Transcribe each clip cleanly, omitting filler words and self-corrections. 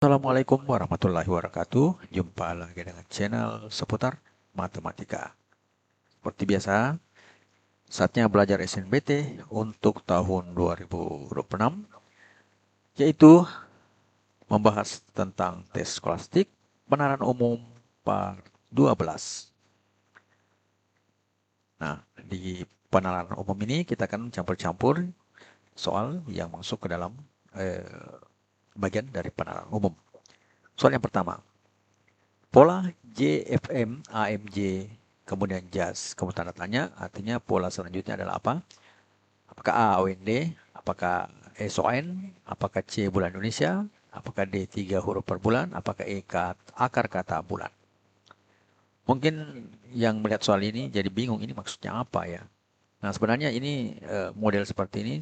Assalamualaikum warahmatullahi wabarakatuh. Jumpa lagi dengan channel seputar matematika. Seperti biasa, saatnya belajar SNBT untuk tahun 2026, yaitu membahas tentang tes skolastik penerapan umum part 12. Nah, di penerapan umum ini kita akan campur-campur soal yang masuk ke dalam bagian dari penerapan umum. Soal yang pertama, pola JFM AMJ kemudian jas. Kemudian tanda tanya, artinya pola selanjutnya adalah apa? Apakah A OND, apakah SON, apakah C bulan Indonesia, apakah D 3 huruf per bulan, apakah E akar kata bulan. Mungkin yang melihat soal ini jadi bingung ini maksudnya apa ya. Nah sebenarnya ini model seperti ini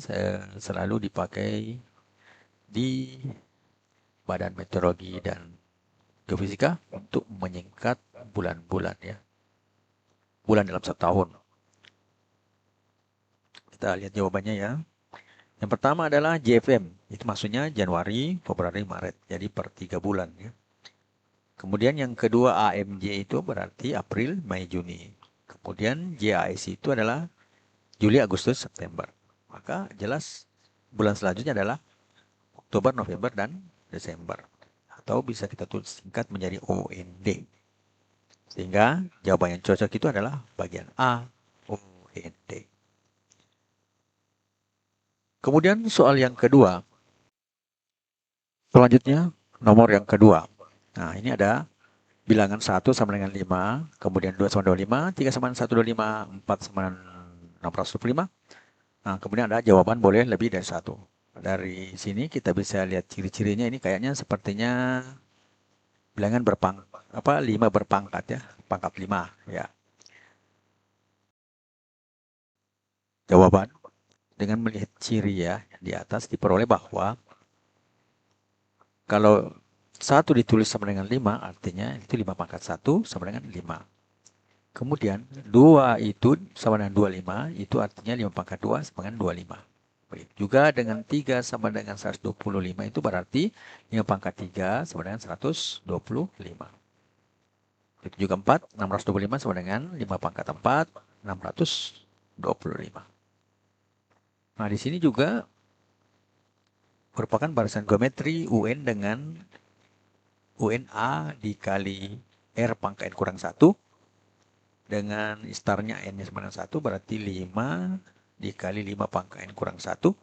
selalu dipakai di Badan Meteorologi dan Geofisika untuk menyingkat bulan-bulan ya. Bulan dalam satu tahun. Kita lihat jawabannya ya. Yang pertama adalah JFM. Itu maksudnya Januari, Februari, Maret. Jadi per 3 bulan ya. Kemudian yang kedua AMJ itu berarti April, Mei, Juni. Kemudian JAS itu adalah Juli, Agustus, September. Maka jelas bulan selanjutnya adalah Oktober, November, dan Desember. Atau bisa kita tulis singkat menjadi OND. Sehingga jawaban yang cocok itu adalah bagian A, OND. Kemudian soal yang kedua. Selanjutnya nomor yang kedua. Nah, ini ada bilangan 1 sama dengan 5, kemudian 2 sama 25, 3 sama dengan 125, 4 sama dengan 625. Nah, kemudian ada jawaban boleh lebih dari 1. Dari sini kita bisa lihat ciri-cirinya ini kayaknya sepertinya bilangan 5 berpangkat ya, pangkat 5 ya. Jawaban dengan melihat ciri ya di atas diperoleh bahwa kalau 1 ditulis sama dengan 5 artinya itu 5 pangkat 1 sama dengan 5. Kemudian 2 itu sama dengan 25, itu artinya 5 pangkat 2 sama dengan 25. Baik. Juga dengan 3 sama dengan 125 itu berarti 5 pangkat 3 sama dengan 125. Itu juga 4, 625 sama dengan 5 pangkat 4, 625. Nah, di sini juga merupakan barisan geometri UN dengan UNA dikali R pangkat N kurang 1. Dengan istarnya N-nya sama dengan 1 berarti 5 dikali 5 pangkat N kurang 1.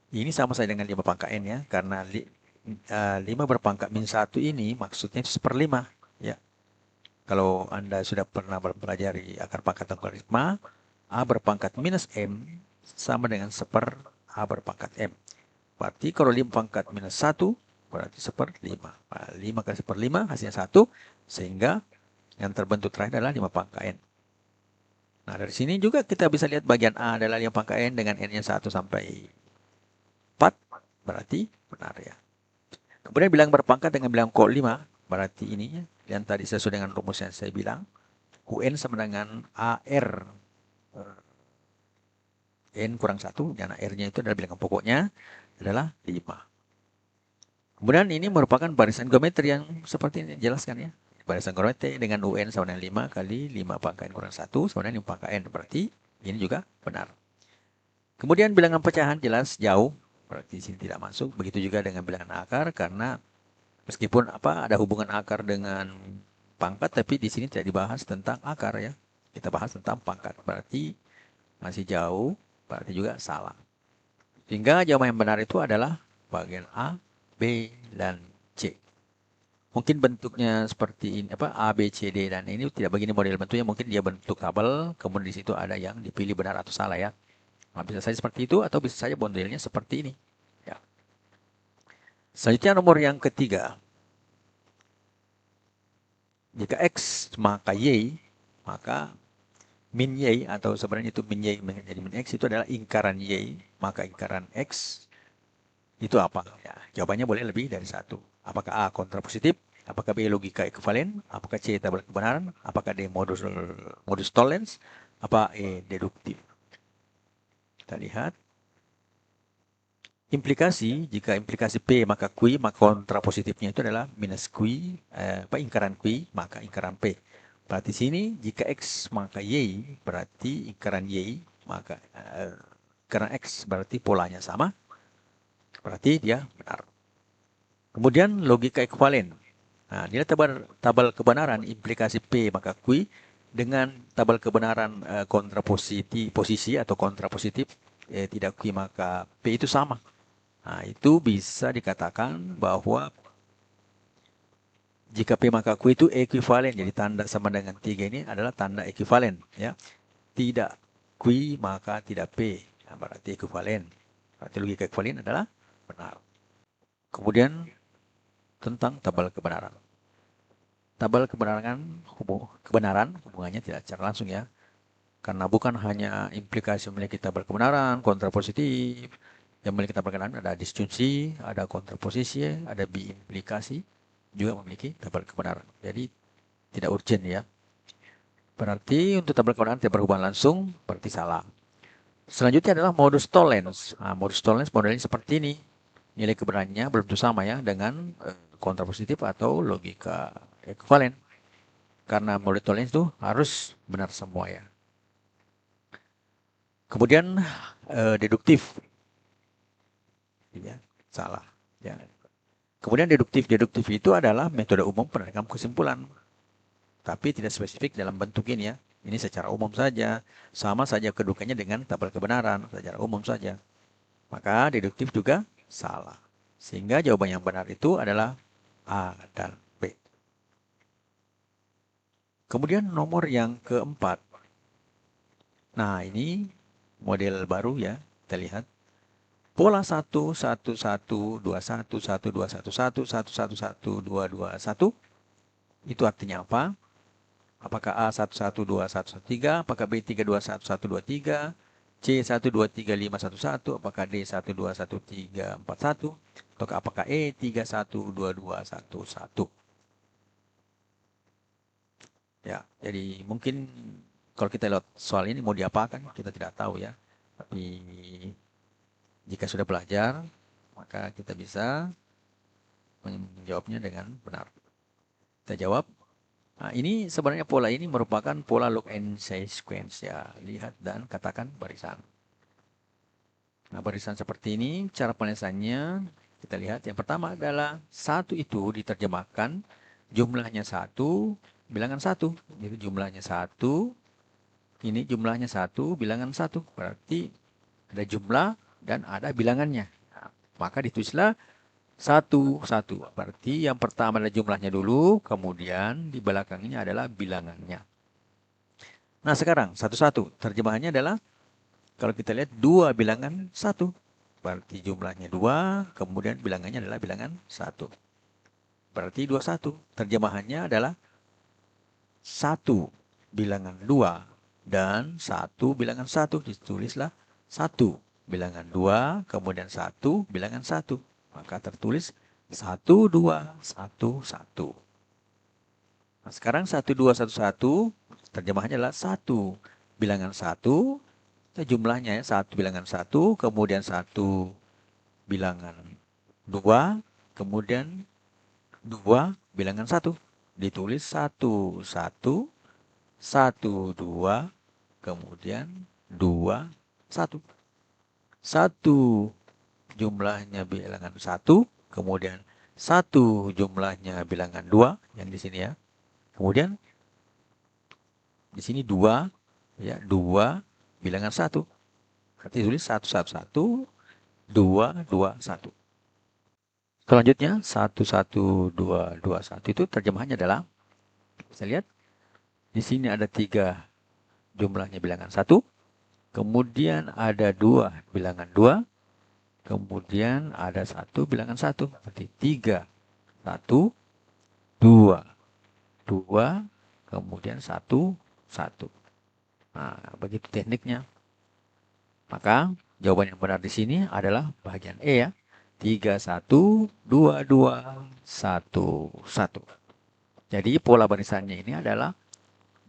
Ini sama saja dengan 5 pangkat N ya. Karena 5 berpangkat min 1 ini maksudnya itu 1/5. Ya. Kalau Anda sudah pernah mempelajari akar pangkat logaritma, A berpangkat minus M sama dengan 1/A berpangkat M. Berarti kalau 5 pangkat minus 1 berarti 1/5. 5 kali 1/5 hasilnya 1. Sehingga yang terbentuk terakhir adalah 5 pangkat N. Nah, dari sini juga kita bisa lihat bagian A adalah 5 pangkat N dengan N-nya 1 sampai 4. Berarti benar ya. Kemudian bilang berpangkat dengan bilang kod 5. Berarti ini yang tadi sesuai dengan rumus yang saya bilang. UN sama dengan AR. N kurang 1. Dan R-nya itu adalah bilangan pokoknya adalah 5. Kemudian ini merupakan barisan geometri yang seperti ini jelaskan ya. Barisan geometri dengan UN sama dengan 5 kali 5 pangkat N kurang 1 sama dengan 5 pangkat N. Berarti ini juga benar. Kemudian bilangan pecahan jelas jauh. Berarti sini tidak masuk. Begitu juga dengan bilangan akar karena meskipun ada hubungan akar dengan pangkat, tapi di sini tidak dibahas tentang akar ya. Kita bahas tentang pangkat. Berarti masih jauh. Berarti juga salah. Sehingga jawaban yang benar itu adalah bagian A, B, dan C. Mungkin bentuknya seperti ini, A, B, C, D, dan ini tidak begini model bentuknya. Mungkin dia bentuk tabel, kemudian di situ ada yang dipilih benar atau salah ya. Nah, bisa saja seperti itu atau bisa saja modelnya seperti ini. Ya. Selanjutnya nomor yang ketiga. Jika X maka Y, maka min Y atau sebenarnya itu min Y menjadi min X itu adalah ingkaran Y, maka ingkaran X itu apa? Ya, jawabannya boleh lebih dari 1. Apakah A kontrapositif? Apakah B logika ekuivalen? Apakah C tabel kebenaran? Apakah D modus tollens? Apa E deduktif? Kita lihat. Implikasi, jika implikasi P maka Q, maka kontrapositifnya itu adalah minus Q, ingkaran Q, maka ingkaran P. Berarti sini, jika X maka Y, berarti ingkaran Y, maka ingkaran X berarti polanya sama, berarti dia benar. Kemudian logika ekuivalen. Nah, nilai tabel kebenaran implikasi P maka Q dengan tabel kebenaran posisi atau kontrapositif tidak Q maka P itu sama. Nah, itu bisa dikatakan bahwa jika P maka Q itu ekuivalen, jadi tanda sama dengan 3 ini adalah tanda ekuivalen. Ya. Tidak Q maka tidak P, nah, berarti ekuivalen. Berarti logika ekuivalen adalah benar. Kemudian tentang tabel kebenaran. Tabel kebenaran hubungannya tidak secara langsung ya. Karena bukan hanya implikasi memiliki tabel kebenaran, kontrapositif, yang memiliki tabel kebenaran ada disjunksi, ada kontraposisi, ada biimplikasi, juga memiliki tabel kebenaran. Jadi tidak urgent ya. Berarti untuk tabel kebenaran tidak berhubungan langsung, berarti salah. Selanjutnya adalah modus tollens. Nah, modus tollens modelnya seperti ini. Nilai kebenarannya belum tentu sama ya dengan kontrapositif atau logika ekuivalen. Karena modus tollens itu harus benar semua ya. Kemudian deduktif. Ya, salah. Ya. Kemudian deduktif itu adalah metode umum penerimaan kesimpulan. Tapi tidak spesifik dalam bentuk ini ya. Ini secara umum saja. Sama saja kedudukannya dengan tabel kebenaran. Secara umum saja. Maka deduktif juga salah. Sehingga jawaban yang benar itu adalah A dan B. Kemudian nomor yang keempat. Nah, ini model baru ya. Kita lihat. Pola 1, 1, 1, 2, 1, 1, 2, 1, 1, 1, 1, 1, 2, 2, 1. Itu artinya apa? Apakah A 1, 1, 2, 1, 1, 3? Apakah B 3, 2, 1, 1, 2, 3? C 1, 2, 3, 5, 1, 1? Apakah D 1, 2, 1, 3, 4, 1? Atau apakah E 3, 1, 2, 2, 1, 1? Ya, jadi mungkin kalau kita lihat soal ini mau diapakan kita tidak tahu ya. Tapi jika sudah belajar, maka kita bisa menjawabnya dengan benar. Kita jawab. Nah, ini sebenarnya pola ini merupakan pola log and sequence ya. Lihat dan katakan barisan. Nah, barisan seperti ini cara penulisannya kita lihat. Yang pertama adalah satu itu diterjemahkan jumlahnya satu, bilangan satu. Jadi jumlahnya satu, ini jumlahnya satu, bilangan satu. Berarti ada jumlah dan ada bilangannya. Nah, maka ditulislah satu, satu. Berarti yang pertama adalah jumlahnya dulu, kemudian di belakangnya adalah bilangannya. Nah sekarang, satu-satu. Terjemahannya adalah, kalau kita lihat dua bilangan satu. Berarti jumlahnya dua, kemudian bilangannya adalah bilangan satu. Berarti 21. Terjemahannya adalah satu bilangan dua dan satu bilangan satu. Ditulislah satu bilangan dua, kemudian satu bilangan satu. Maka tertulis 1, 2, 1, 1. Nah, sekarang 1, 2, 1, 1. Terjemahannya adalah satu bilangan satu. Jumlahnya ya, satu bilangan satu, kemudian satu bilangan dua, kemudian dua bilangan satu. Ditulis satu, satu, satu, dua, kemudian dua, satu. Satu jumlahnya bilangan satu, kemudian satu jumlahnya bilangan dua, yang di sini ya. Kemudian di sini dua, ya dua bilangan satu. Berarti tulis satu, satu, satu, dua, dua, satu. Selanjutnya satu, satu, dua, dua, satu itu terjemahannya adalah, bisa lihat di sini ada tiga jumlahnya bilangan satu, kemudian ada dua bilangan dua, kemudian ada satu bilangan satu. Berarti tiga, satu, dua, dua, kemudian satu, satu. Nah, begitu tekniknya. Maka jawaban yang benar di sini adalah bagian E ya. 3, 1, 2, 2, 1, 1. Jadi pola barisannya ini adalah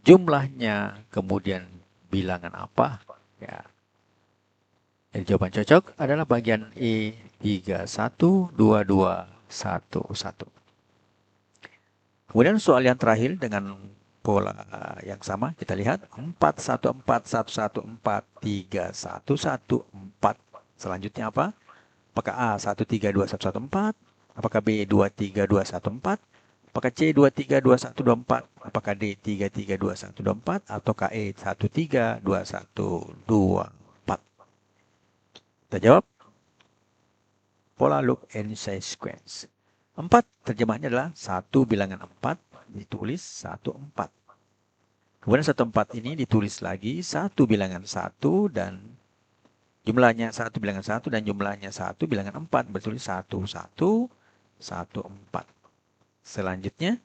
jumlahnya, kemudian bilangan apa. Ya. Jadi jawaban cocok adalah bagian E 312211. Kemudian soal yang terakhir dengan pola yang sama, kita lihat 41411431114. Selanjutnya apa? Apakah A 132114? Apakah B 23214? Apakah C 232124? Apakah D 332124? Ataukah E 132124? Kita jawab pola loop and sequence. 4 terjemahnya adalah 1 bilangan 4 ditulis 14. Kemudian 14 ini ditulis lagi 1 bilangan 1 dan jumlahnya 1 bilangan 1 dan jumlahnya 1 bilangan 4 bertulis 1114. Selanjutnya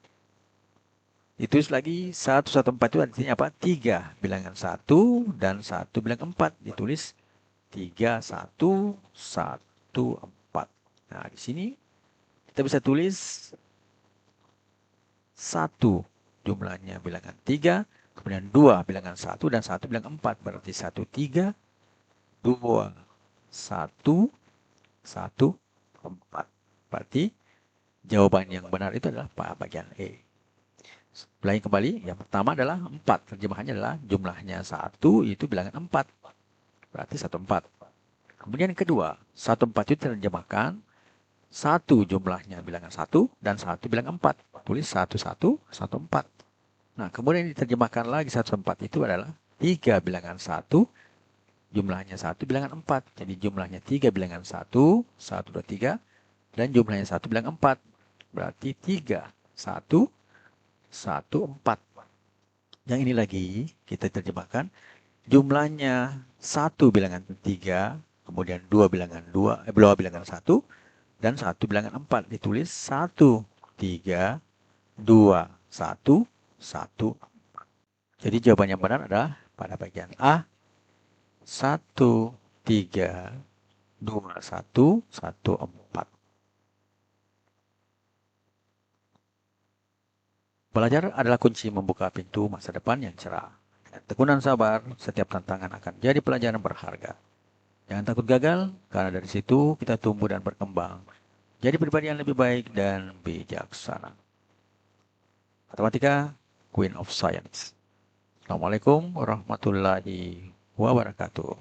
ditulis lagi 114 itu artinya apa? 3 bilangan 1 dan 1 bilangan 4 ditulis 3114. Nah, di sini kita bisa tulis 1 jumlahnya bilangan 3, kemudian 2 bilangan 1 dan 1 bilangan 4 berarti 1 3 2 1 1 4. Berarti jawaban yang benar itu adalah bagian E. Ulangi kembali, yang pertama adalah 4. Terjemahannya adalah jumlahnya 1 itu bilangan 4. Berarti 14. Kemudian yang kedua, 14 itu terjemahkan 1 jumlahnya bilangan 1 dan 1 bilangan 4. Tulis 1114. Nah, kemudian diterjemahkan lagi 14 itu adalah 3 bilangan 1, jumlahnya 1 bilangan 4. Jadi jumlahnya 3 bilangan 1, 1, 2, 3, dan jumlahnya 1 bilangan 4. Berarti 3, 1, 1, 4. Yang ini lagi kita terjemahkan jumlahnya 1 bilangan 3, kemudian 2 bilangan 2 bilangan 1 dan 1 bilangan 4 ditulis 1 3 2 1 1. Jadi jawaban yang benar adalah pada bagian A 1 3 2 1 1 4. Belajar adalah kunci membuka pintu masa depan yang cerah. Dengan tekunan sabar, setiap tantangan akan jadi pelajaran berharga. Jangan takut gagal, karena dari situ kita tumbuh dan berkembang. Jadi pribadi yang lebih baik dan bijaksana. Matematika, Queen of Science. Assalamualaikum warahmatullahi wabarakatuh.